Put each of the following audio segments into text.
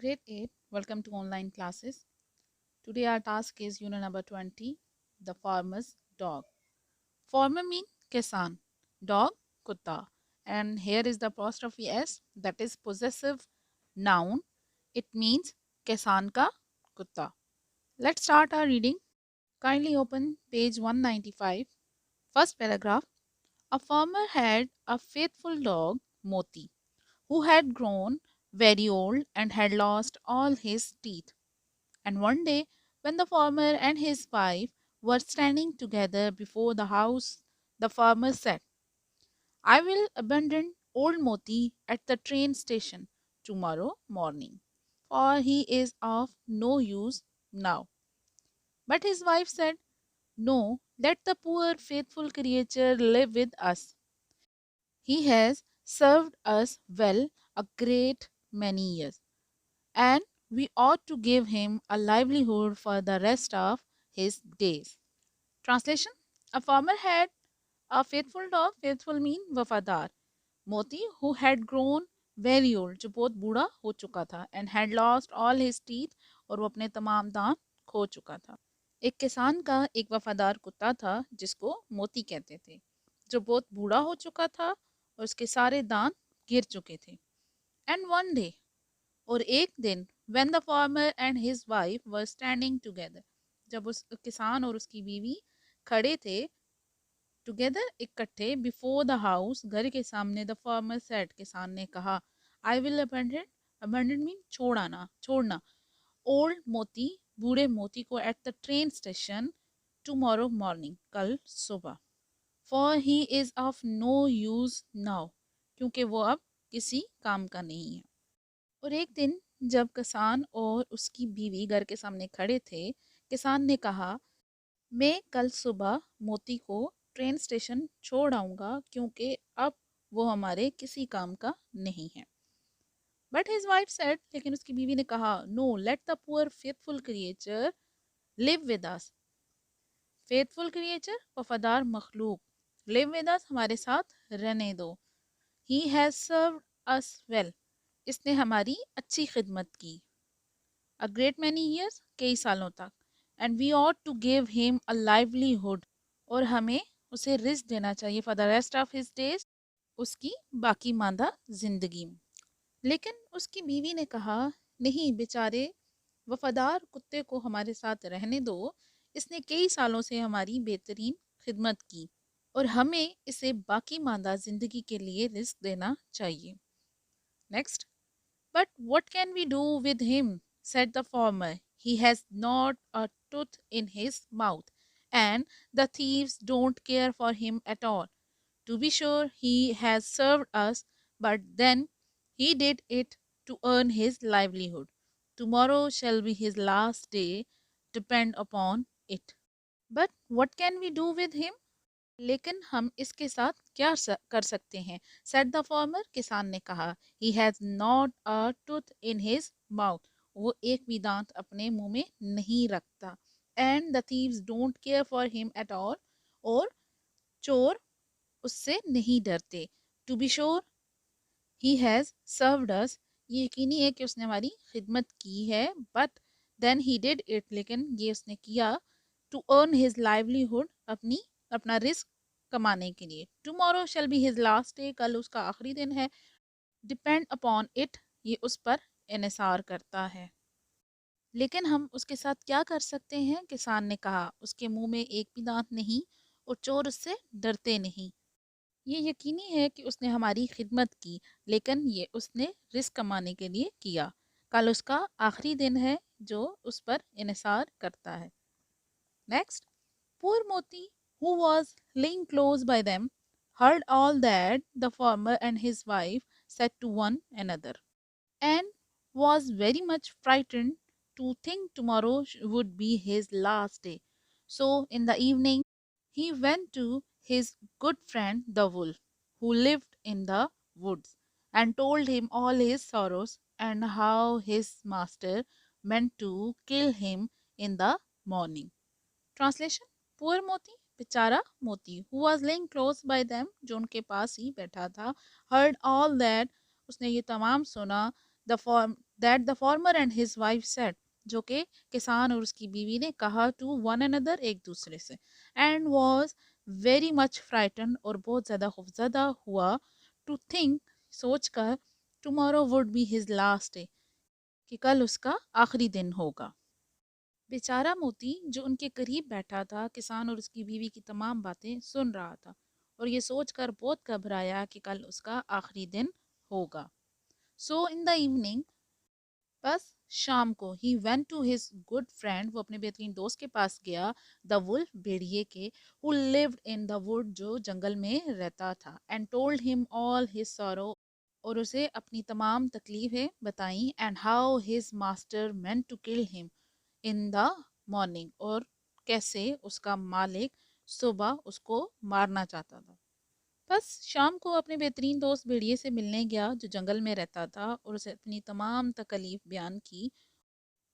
Grade 8, welcome to online classes. Today our task is unit number 20, the farmer's dog. Farmer mean kisan, dog kutta. And here is the apostrophe S, that is possessive noun. It means kisan ka kutta. Let's start our reading. Kindly open page 195. First paragraph. A farmer had a faithful dog, Moti, who had grown very old and had lost all his teeth. And one day, when the farmer and his wife were standing together before the house, the farmer said, I will abandon old Moti at the train station tomorrow morning, for he is of no use now. But his wife said, No, let the poor faithful creature live with us. He has served us well a great many years, and we ought to give him a livelihood for the rest of his days. Translation. A farmer had a faithful dog. Faithful mean वफादार. मोती who had grown very old, जो बहुत बूढ़ा हो चुका था, and had lost all his teeth, और वो अपने तमाम दांत खो चुका था. एक किसान का एक वफादार कुत्ता था जिसको मोती कहते थे, जो बहुत बूढ़ा हो चुका था और उसके सारे दांत गिर चुके थे. एंड वन डे, और एक दिन, when the farmer and his wife were standing together, जब उस किसान और उसकी बीवी खड़े थे टुगेदर इकट्ठे बिफोर द हाउस, घर के सामने, द फार्मर सेड, किसान ने कहा, I will abandon, abandon mean छोड़ाना, छोड़ना, ओल्ड मोती, बूढ़े मोती को, at the train station tomorrow morning, कल सुबह, for he is of no use now, क्योंकि वो अब किसी काम का नहीं है. और एक दिन जब किसान और उसकी बीवी घर के सामने खड़े थे, किसान ने कहा, मैं कल सुबह मोती को ट्रेन स्टेशन छोड़ आऊँगा, क्योंकि अब वो हमारे किसी काम का नहीं है. बट हिज वाइफ सेड, लेकिन उसकी बीवी ने कहा, no, let the poor faithful creature live with us. Faithful creature, वफादार मखलूक, लिव विद अस, हमारे साथ रहने दो. He has served us well, इसने हमारी अच्छी खिदमत की. अ ग्रेट मैनी ईयर्स, कई सालों तक. And we ought to give him a livelihood, और हमें उसे रिस्क देना चाहिए, for the rest of his days, उसकी बाकी मांदा जिंदगी में. लेकिन उसकी बीवी ने कहा, नहीं, बेचारे वफादार कुत्ते को हमारे साथ रहने दो, इसने कई सालों से हमारी बेहतरीन खिदमत की, और हमें इसे बाकी मांदा जिंदगी के लिए रिस्क देना चाहिए. Next. But what can we do with him? Said the farmer. He has not a tooth in his mouth, and the thieves don't care for him at all. To be sure, he has served us, but then he did it to earn his livelihood. Tomorrow shall be his last day, depend upon it. But what can we do with him? लेकिन हम इसके साथ क्या कर सकते हैं? Said the farmer, किसान ने कहा. He has not a tooth in his mouth, वो एक भी दांत अपने मुंह में नहीं रखता. And the thieves don't care for him at all, और चोर उससे नहीं डरते. To be sure, he has served us, ये यकीनी है कि उसने हमारी खिदमत की है. But then he did it, लेकिन ये उसने किया, टू अर्न हिज लाइवलीहुड, अपनी अपना रिस्क कमाने के लिए. Tomorrow shall be his last day, कल उसका आखिरी दिन है. डिपेंड अपॉन इट, ये उस पर इन्हिसार करता है. लेकिन हम उसके साथ क्या कर सकते हैं? किसान ने कहा, उसके मुंह में एक भी दांत नहीं, और चोर उससे डरते नहीं. ये यकीनी है कि उसने हमारी खिदमत की, लेकिन ये उसने रिस्क कमाने के लिए किया. कल उसका आखिरी दिन है जो उस पर इन्हिसार करता है. Next. Poor Moti, who was lying close by them, heard all that the farmer and his wife said to one another, and was very much frightened to think tomorrow would be his last day. So, in the evening, he went to his good friend the wolf, who lived in the woods, and told him all his sorrows and how his master meant to kill him in the morning. Translation. Poor मोती, बेचारा मोती, who was laying close by them, जो उनके पास ही बैठा था. Heard all that, उसने ये तमाम सुना. The that the farmer and his wife said, जो कि किसान और उसकी बीवी ने कहा टू वन अनदर, एक दूसरे से, and was very much frighten, और बहुत ज़्यादा खौफजदा हुआ, टू थिंक, सोचकर, tomorrow would be his last day, कि कल उसका आखिरी दिन होगा। बेचारा मोती जो उनके करीब बैठा था, किसान और उसकी बीवी की तमाम बातें सुन रहा था और ये सोचकर बहुत घबराया कि कल उसका आखिरी दिन होगा। सो इन द इवनिंग, बस शाम को, he went to his good friend, वो अपने बेहतरीन दोस्त के पास गया, द वुल्फ, भेड़िए के, who lived in the wood, जो जंगल में रहता था, and told him all his sorrow, और उसे अपनी तमाम तकलीफें बताई, and how his master meant to kill him in the morning, और कैसे उसका मालिक सुबह उसको मारना चाहता था। बस शाम को अपने बेहतरीन दोस्त भेड़िए से मिलने गया जो जंगल में रहता था और उसे अपनी तमाम तकलीफ बयान की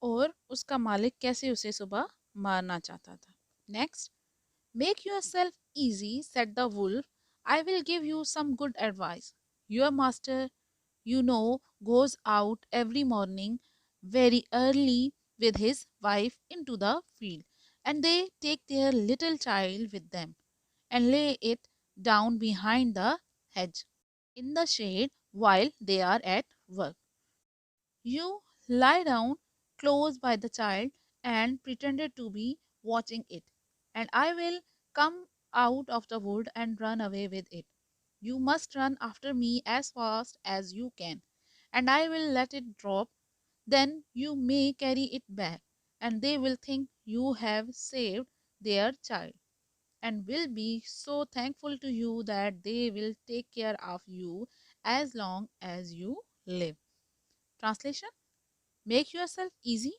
और उसका मालिक कैसे उसे सुबह मारना चाहता था। Next, make yourself easy, said the wolf, I will give you some good advice, your master, you know, goes out every morning very early with his wife into the field, and they take their little child with them and lay it down behind the hedge in the shade while they are at work. You lie down close by the child and pretended to be watching it, and I will come out of the wood and run away with it. You must run after me as fast as you can, and I will let it drop. Then you may carry it back, and they will think you have saved their child, and will be so thankful to you that they will take care of you as long as you live. Translation: Make yourself easy,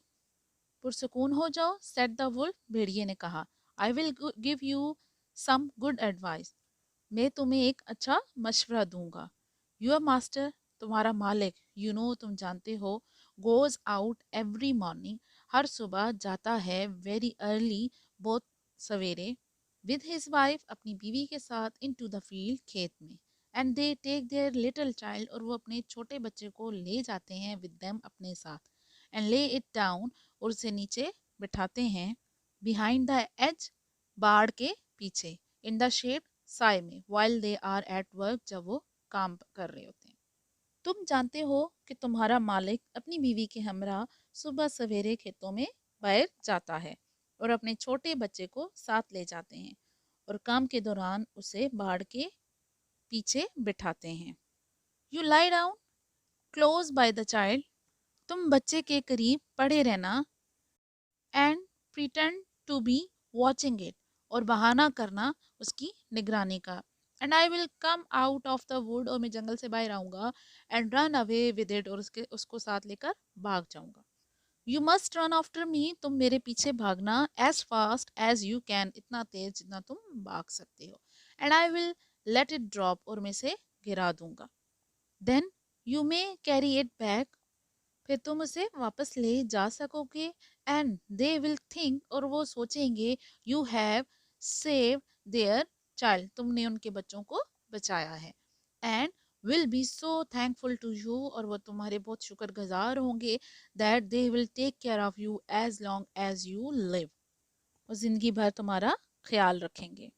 पुरसकून हो जाओ, said the wolf, भेड़िए ने कहा, I will give you some good advice, मैं तुम्हें एक अच्छा मशवरा दूंगा, योर मास्टर, तुम्हारा मालिक, यू नो, तुम जानते हो, गोज आउट एवरी मॉर्निंग, हर सुबह जाता है, वेरी अर्ली, बहुत सवेरे, विद हिज वाइफ, अपनी बीवी के साथ, इन टू द फील्ड, खेत में, and they take their little child, और वो अपने छोटे बच्चे को ले जाते हैं, विद देम, अपने साथ, एंड ले इट डाउन, और उसे नीचे बिठाते हैं, बिहाइंड द एज, बाड़ के पीछे, इन द शेड, साय में, while they are at work, जब वो काम कर रहे होते हैं। तुम जानते हो कि तुम्हारा मालिक अपनी बीवी के हमरा सुबह सवेरे खेतों में बाहर जाता है और अपने छोटे बच्चे को साथ ले जाते हैं और काम के दौरान उसे बाड़ के पीछे बिठाते हैं। You lie down close by the child, तुम बच्चे के करीब पड़े रहना, and pretend to be watching it, और बहाना करना उसकी निगरानी का, and I will come out of the wood, और मैं जंगल से बाहर आऊंगा, and run away with it, और उसको साथ लेकर भाग जाऊंगा। You must run after me, तुम मेरे पीछे भागना, as fast as you can, इतना तेज जितना तुम भाग सकते हो, and I will let it drop, और मैं इसे गिरा दूंगा, then you may carry it back, फिर तुम उसे वापस ले जा सकोगे, एंड दे विल थिंक, और वो सोचेंगे, you have save their child, तुमने उनके बच्चों को बचाया है, and will be so thankful to you, और वो तुम्हारे बहुत शुक्रगुजार होंगे, that they will take care of you as long as you live, और जिंदगी भर तुम्हारा ख्याल रखेंगे।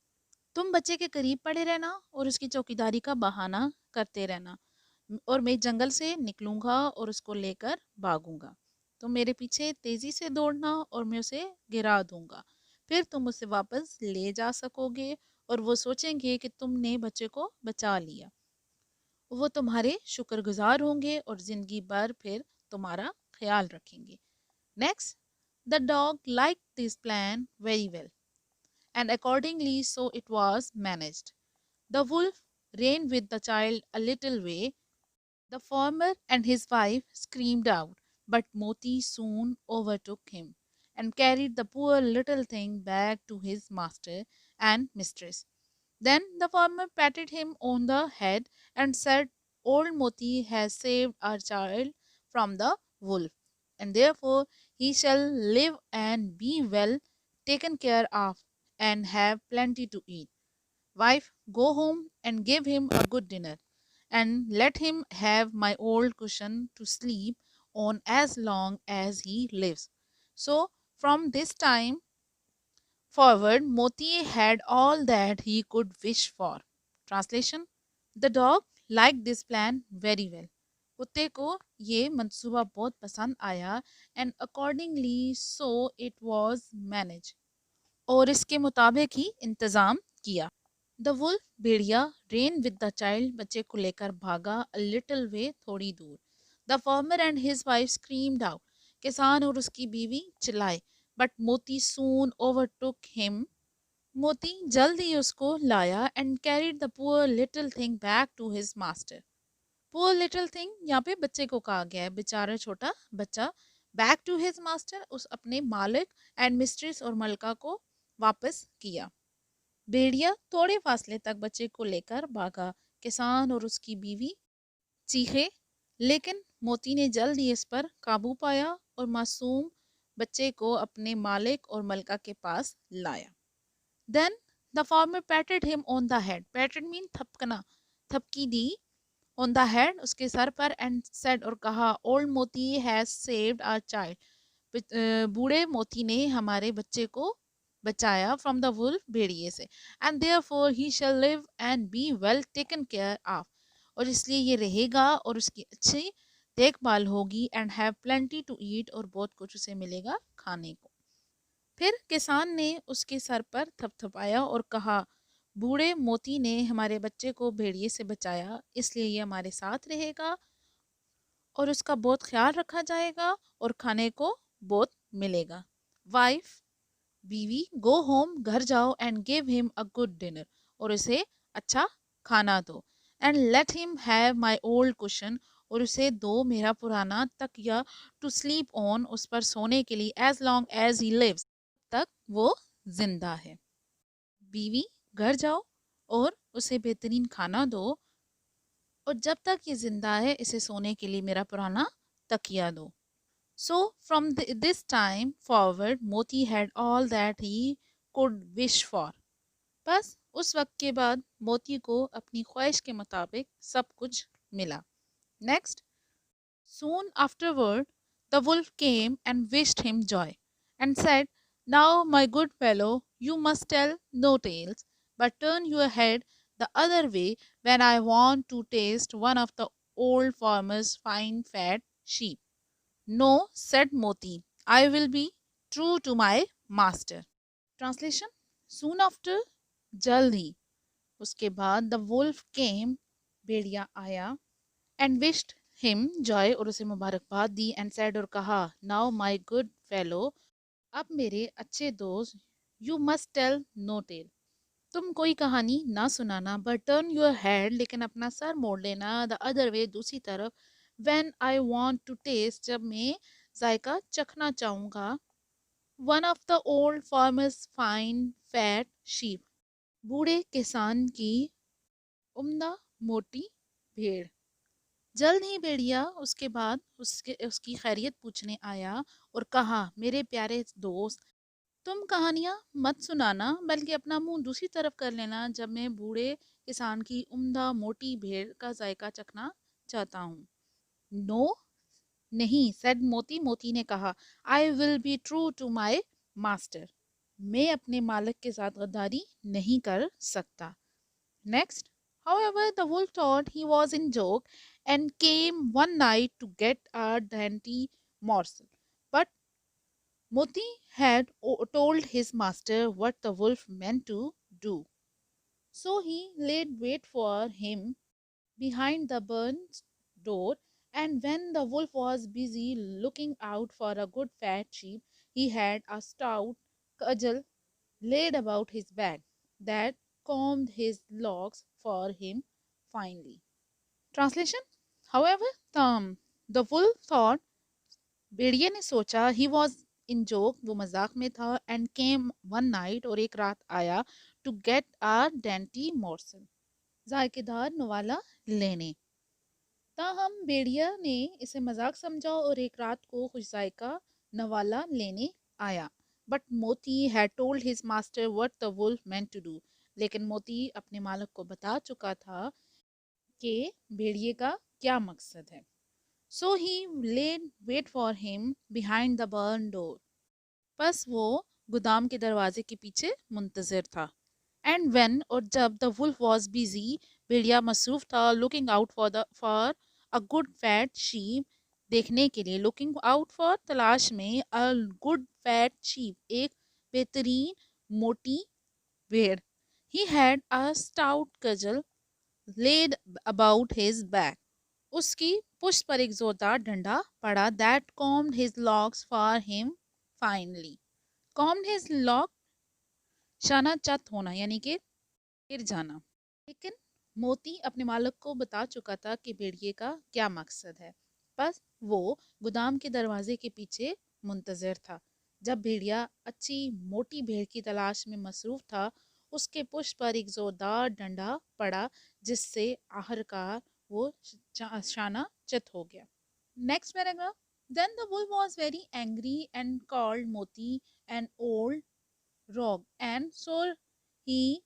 तुम बच्चे के करीब पड़े रहना और उसकी चौकीदारी का बहाना करते रहना, और मैं जंगल से निकलूंगा और उसको लेकर भागूंगा, तुम मेरे पीछे तेजी से दौड़ना और मैं उसे गिरा दूंगा, फिर तुम उसे वापस ले जा सकोगे और वो सोचेंगे कि तुमने बच्चे को बचा लिया, वो तुम्हारे शुक्रगुजार होंगे और जिंदगी भर फिर तुम्हारा ख्याल रखेंगे। Next, the dog like this plan very well, and accordingly so it was managed. The wolf ran with the child a little way. The farmer and his wife screamed out, but Moti soon overtook him and carried the poor little thing back to his master and mistress. Then the farmer patted him on the head and said, Old Moti has saved our child from the wolf, and therefore he shall live and be well taken care of and have plenty to eat. Wife, go home and give him a good dinner, and let him have my old cushion to sleep on as long as he lives. So, from this time forward, Moti had all that he could wish for. Translation: The dog liked this plan very well. कुत्ते को ये मंसूबा बहुत पसंद आया and accordingly so it was managed. और इसके मुताबिक ही इंतज़ाम किया. The wolf Bhediya ran with the child बच्चे को लेकर भागा a little way थोड़ी दूर. The farmer and his wife screamed out. किसान और उसकी बीवी चिल्लाए. But Moti soon overtook him. मोती जल्द ही उसको लाया and carried the poor little thing back to his master. Poor little thing यहाँ पे बच्चे को कहा गया है, बेचारा छोटा बच्चा. Back to his master उस अपने मालिक and mistress और मलका को वापस किया. भेड़िया थोड़े फासले तक बच्चे को लेकर भागा. किसान और उसकी बीवी चीखे, लेकिन मोती ने जल्द ही इस पर काबू पाया और मासूम बच्चे को अपने मालिक और मलका के पास लाया. Then the farmer patted him on the head. Patted mean थपकना, थपकी दी. On the head उसके सर पर and said और कहा, Old Moti has saved our child. बूढ़े मोती ने हमारे बच्चे को बचाया from the wolf भेड़िए से. And therefore he shall live and be well taken care of. और इसलिए ये रहेगा और उसकी अच्छी देखभाल होगी and have plenty to eat और बहुत कुछ उसे मिलेगा खाने को. फिर किसान ने उसके सर पर थपथपाया और कहा, बूढ़े मोती ने हमारे बच्चे को भेड़िए से बचाया, इसलिए ये हमारे साथ रहेगा और उसका बहुत ख्याल रखा जाएगा और खाने को बहुत मिलेगा. वाइफ बीवी गो होम घर जाओ and give him a good dinner और उसे अच्छा खाना दो. And let him have my old cushion और उसे दो मेरा पुराना तकिया टू स्लीप ऑन उस पर सोने के लिए as long as he lives तक वो जिंदा है. बीवी घर जाओ और उसे बेहतरीन खाना दो और जब तक ये जिंदा है इसे सोने के लिए मेरा पुराना तकिया दो. So from this time forward Moti had all that he could wish for. बस उस वक्त के बाद मोती को अपनी ख्वाहिश के मुताबिक सब कुछ मिला. Next. Soon afterward, the wolf came and wished him joy, and said, Now, my good fellow, you must tell no tales, but turn your head the other way when I want to taste one of the old farmer's fine fat sheep. No, said Moti, I will be true to my master. Translation: Soon after, जल्द ही, उसके बाद, the wolf came, भेड़िया आया, and wished him joy और उसे मुबारकबाद दी and said और कहा, now my good fellow, अब मेरे अच्छे दोस्त, you must tell no tale, तुम कोई कहानी ना सुनाना, but turn your head, लेकिन अपना सर मोड़ लेना, the other way, दूसरी तरफ, when I want to taste, जब मैं जायका चखना चाहूँगा, one of the old farmer's fine fat sheep, बूढ़े किसान की उम्दा मोटी भेड़. जल्द ही भेड़िया उसके बाद उसकी खैरियत पूछने आया और कहा, मेरे प्यारे दोस्त, तुम कहानियां मत सुनाना बल्कि अपना मुंह दूसरी तरफ कर लेना जब मैं बूढ़े किसान की उम्दा मोटी भेड़ का जायका चखना चाहता हूँ. नो, नहीं, सेड मोती. मोती ने कहा, I will be true to my master, मैं अपने मालिक के साथ गद्दारी नहीं कर सकता. Next. However, the wolf thought he was in joke and came one night to get a dainty morsel. But Moti had told his master what the wolf meant to do. So he laid wait for him behind the burnt door, and when the wolf was busy looking out for a good fat sheep, he had a stout cudgel laid about his back that combed his locks for him finely. Translation: However, the wolf thought, भेड़िए ने सोचा, he was in joke, वो मजाक में था, and came one night, और एक रात आया, to get a dainty morsel, जायकेदार नवाला लेने. ताहम भेड़िया ने इसे मजाक समझा और एक रात को खुश जायका नवाला लेने आया. बट मोती had told his master what the wolf meant to do. लेकिन मोती अपने मालिक को बता चुका था कि भेड़िए का क्या मकसद है. So he laid wait for him behind the barn door. बस वो गोदाम के दरवाजे के पीछे मुंतजर था. एंड व्हेन और जब द वुल्फ वाज बिजी, भेड़िया मसरूफ था looking out for a good fat sheep, देखने के लिए, लुकिंग आउट फॉर तलाश में, अ गुड फैट शीप, एक बेहतरीन मोटी भेड़. He had a stout causal laid about his back. उसकी पुष्ट पर एक जोरदार डंडा पड़ा. That combed his locks for him finally. Combed his lock, शाना चत होना यानी कि गिर जाना. लेकिन मोती अपने मालिक को बता चुका था कि भेड़िए का क्या मकसद है. बस वो गोदाम के दरवाजे के पीछे मुंतजर था. जब भेड़िया अच्छी मोटी भेड़ की तलाश में मसरूफ था, उसके पुष्प पर एक जोरदार डंडा पड़ा, जिससे आखिरकार वो शाना चित हो गया. Next paragraph. Then the wolf was very angry and called Moti an old rogue, and so he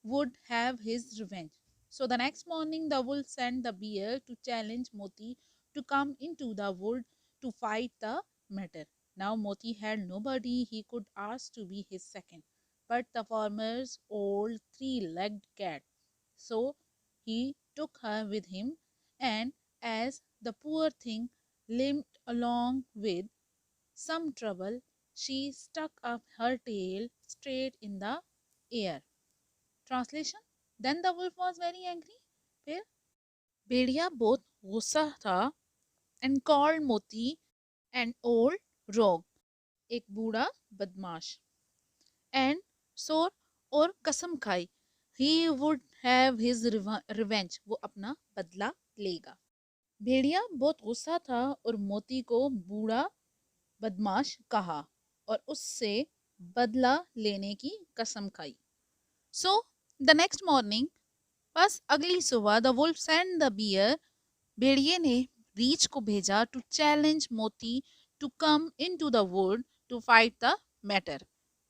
would have his revenge. So the next morning, the wolf sent the bear to challenge Moti to come into the wood to fight the matter. Now Moti had nobody he could ask to be his second, but the farmer's old three-legged cat. So he took her with him, and as the poor thing limped along with some trouble, she stuck up her tail straight in the air. Translation. Then the wolf was very angry. फिर भेड़िया बहुत गुस्सा था and called मोती an old rogue, एक बूढ़ा बदमाश, and swore, और कसम खाई, he would have his revenge, वो अपना बदला लेगा. भेड़िया बहुत गुस्सा था और मोती को बूढ़ा बदमाश कहा और उससे बदला लेने की कसम खाई. सो द नेक्स्ट मॉर्निंग, बस अगली सुबह, the wolf send the bear, भेड़िए ने रीछ को भेजा to challenge Moti to come into the wood to fight the matter.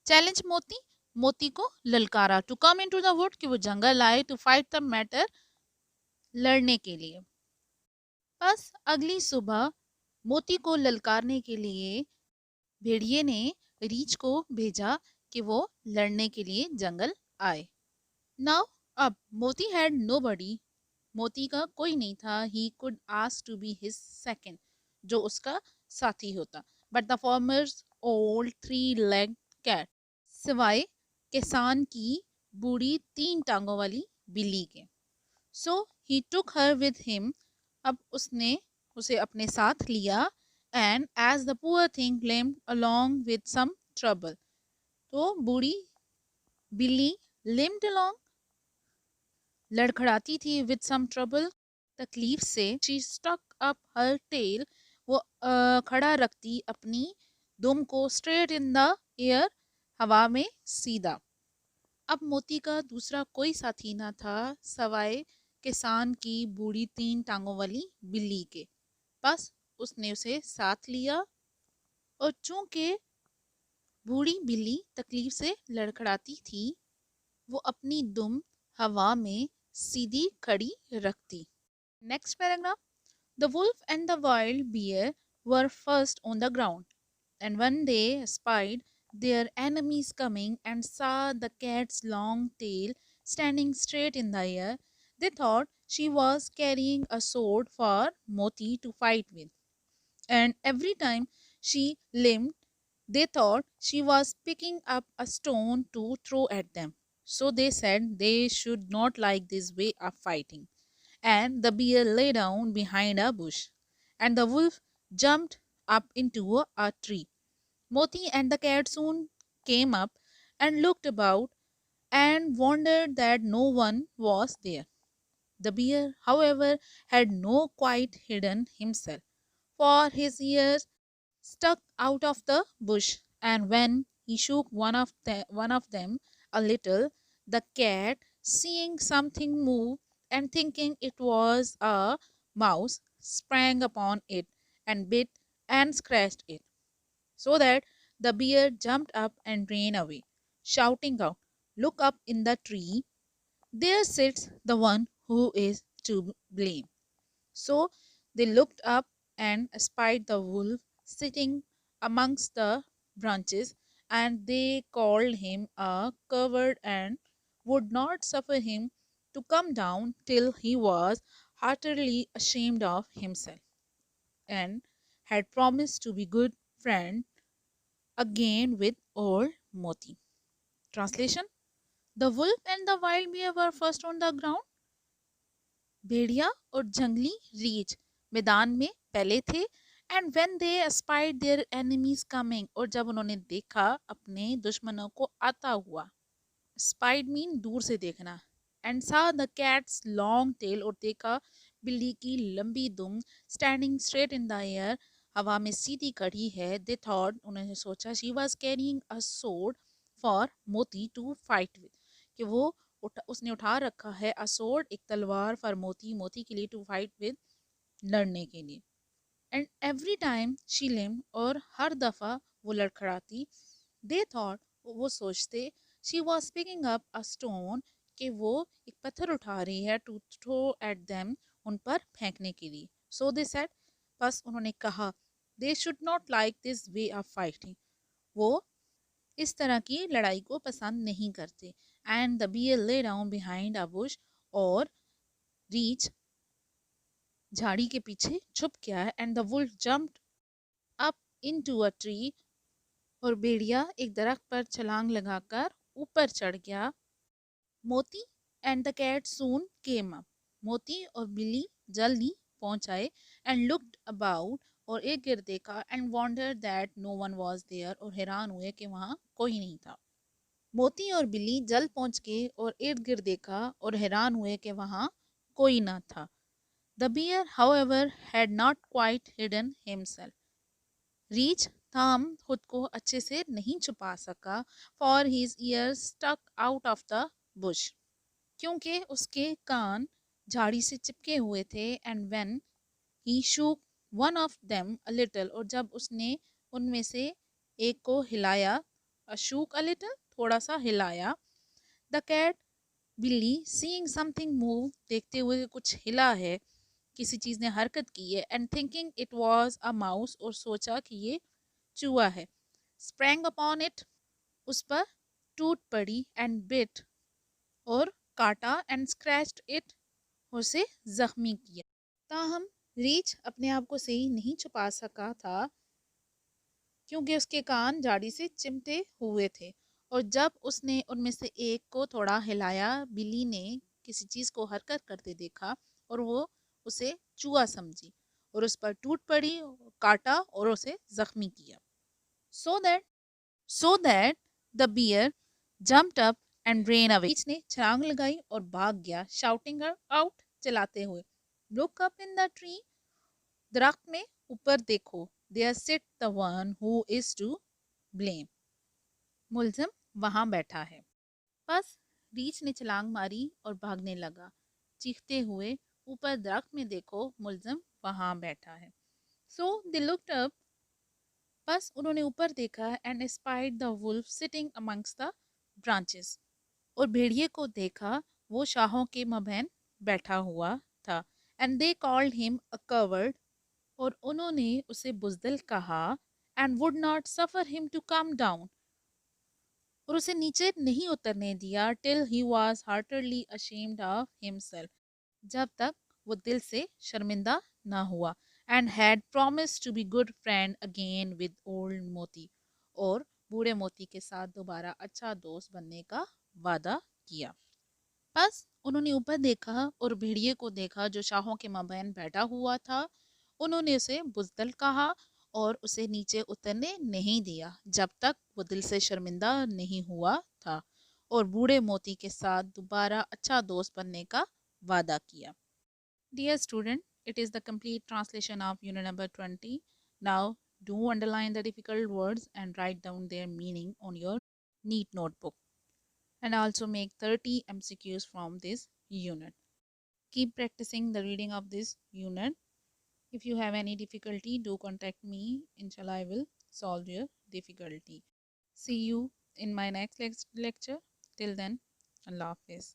Challenge Moti, Moti को ललकारा, to come into the wood कि वो जंगल आए, टू फाइट द मैटर, लड़ने के लिए. बस अगली सुबह मोती को ललकारने के लिए भेड़िए ने रीछ को भेजा कि वो लड़ने के लिए जंगल आए. नाउ अब मोती हैड नोबडी, मोती का कोई नहीं था, he could ask to be his second, जो उसका साथी होता, but the farmer's old three leg cat, सिवाय किसान की बूढ़ी तीन टांगों वाली बिल्ली के. सो ही टुक हर विद हिम, अब उसने उसे अपने साथ लिया. And as the poor thing limped along with some trouble, तो बूढ़ी बिल्ली limped along, लड़खड़ाती थी, with some trouble, तकलीफ से. She stuck up her tail, वो खड़ा रखती अपनी दुम को, straight in the air, हवा में सीधा. अब मोती का दूसरा कोई साथी ना था सवाए किसान की बूढ़ी तीन टांगों वाली बिल्ली के. बस उसने उसे साथ लिया, और चूंकि बूढ़ी बिल्ली तकलीफ से लड़खड़ाती थी, वो अपनी दुम हवा में सीधी खड़ी रखती. Next paragraph. The wolf and the wild bear were first on the ground, and when they spied their enemies coming and saw the cat's long tail standing straight in the air, they thought she was carrying a sword for Moti to fight with. And every time she limped, they thought she was picking up a stone to throw at them. So they said they should not like this way of fighting. And the bear lay down behind a bush, and the wolf jumped up into a tree. Moti and the cat soon came up and looked about and wondered that no one was there. The bear, however, had not quite hidden himself, for his ears stuck out of the bush, and when he shook one of them a little, the cat, seeing something move and thinking it was a mouse, sprang upon it and bit and scratched it, so that the bear jumped up and ran away, shouting out, "Look up in the tree, there sits the one who is to blame." So they looked up, and espied the wolf sitting amongst the branches, and they called him a coward and would not suffer him to come down till he was heartily ashamed of himself, and had promised to be good friend again with old Moti. Translation: The wolf and the wild bear were first on the ground. भेड़िया और जंगली रीछ मैदान में पहले थे. And when they espied their enemies coming, और जब उन्होंने देखा अपने दुश्मनों को आता हुआ. स्पाइड मीन दूर से देखना. एंड सा द कैट्स लॉन्ग टेल, और देखा बिल्ली की लंबी दुम standing straight in the air, हवा में सीधी खड़ी है. दे थॉट, उन्होंने सोचा, she was carrying a sword for मोती टू फाइट विद, कि वो उसने उठा रखा है अ सोर्ड, एक तलवार, फॉर मोती, मोती के लिए, टू फाइट विद, लड़ने के लिए. एंड एवरी टाइम शी लिम, और हर दफा वो लड़खड़ाती. दे थॉट, वो सोचते, she was picking up a stone, कि वो एक पत्थर उठा रही है, टू थ्रो एट देम, उन पर फेंकने के लिए. सो दे सेड, बस उन्होंने कहा, they should not like this way of fighting, वो इस तरह की लड़ाई को पसंद नहीं करते. And the bear lay down behind a bush, और रीछ झाड़ी के पीछे छुप गया है. And the wolf jumped up into a tree, और भेड़िया एक दरख्त पर छलांग लगाकर ऊपर चढ़ गया. Moti and the cat soon came up, Moti और बिल्ली जल्दी पहुंच आए. एंड लुक्ड अबाउट, और एक गिर देखा. And wondered that no one was there, और हैरान हुए कि वहाँ कोई नहीं था. मोती और बिल्ली जल्द पहुंच गए और इर्द गिर्द देखा और हैरान हुए कि वहाँ कोई न था. The bear however had not quite hidden himself, रीच थाम खुद को अच्छे से नहीं छुपा सका. For his ears stuck out of the bush, क्योंकि उसके कान झाड़ी से चिपके हुए थे. And when he shook one of them a little, और जब उसने उनमें से एक को हिलाया, अशूक अ लिटिल, थोड़ा सा हिलाया. द कैट, बिल्ली, सीइंग समथिंग मूव, देखते हुए कि कुछ हिला है, किसी चीज ने हरकत की है. And thinking it was a mouse, और सोचा कि ये चूहा है. स्प्रैंग अपॉन इट, उस पर टूट पड़ी. एंड बिट, और काटा. एंड स्क्रैच्ड इट, उसे जख्मी किया. ताहम रीछ अपने आप को सही नहीं छुपा सका था, क्योंकि उसके कान झाड़ी से चिमटे हुए थे. और जब उसने उनमें से एक को थोड़ा हिलाया, बिल्ली ने किसी चीज को हरकत करते देखा, और वो उसे चूहा समझी, और उस पर टूट पड़ी, काटा और उसे जख्मी किया. So that so that the bear jumped up and ran away, रीछ ने छलांग लगाई और भाग गया. शाउटिंग आउट, चिल्लाते हुए, look up in the tree, दरख्त में ऊपर देखो. There sit the one who is to blame, मुलजिम वहां बैठा है. बस रीछ ने छलांग मारी और भागने लगा, चीखते हुए, ऊपर दरख्त में देखो, मुलजिम वहां बैठा है. सो दे लुक्ड अप, बस उन्होंने ऊपर देखा. And espied the wolf sitting amongst the branches, और भेड़िए को देखा, वो शाहों के मबैन बैठा हुआ था. And they called him a coward, और उन्होंने उसे बुज़दिल कहा. And would not suffer him to come down, और उसे नीचे नहीं उतरने दिया. Till he was heartily ashamed of himself, जब तक वो दिल से शर्मिंदा ना हुआ. And had promise to be good friend again with old Moti, और बूढ़े मोती के साथ दोबारा अच्छा दोस्त बनने का वादा किया. बस उन्होंने ऊपर देखा और भेड़िए को देखा जो शाहों के मबैन बैठा हुआ था. उन्होंने उसे बुज़दिल कहा और उसे नीचे उतरने नहीं दिया जब तक वो दिल से शर्मिंदा नहीं हुआ था, और बूढ़े मोती के साथ दोबारा अच्छा दोस्त बनने का वादा किया. Dear student, it is the complete translation of unit number 20. Now, do underline the difficult words and write down their meaning on your neat notebook. And also make 30 MCQs from this unit. Keep practicing the reading of this unit. If you have any difficulty, do contact me. Inshallah, I will solve your difficulty. See you in my next lecture. Till then, Allah Hafiz.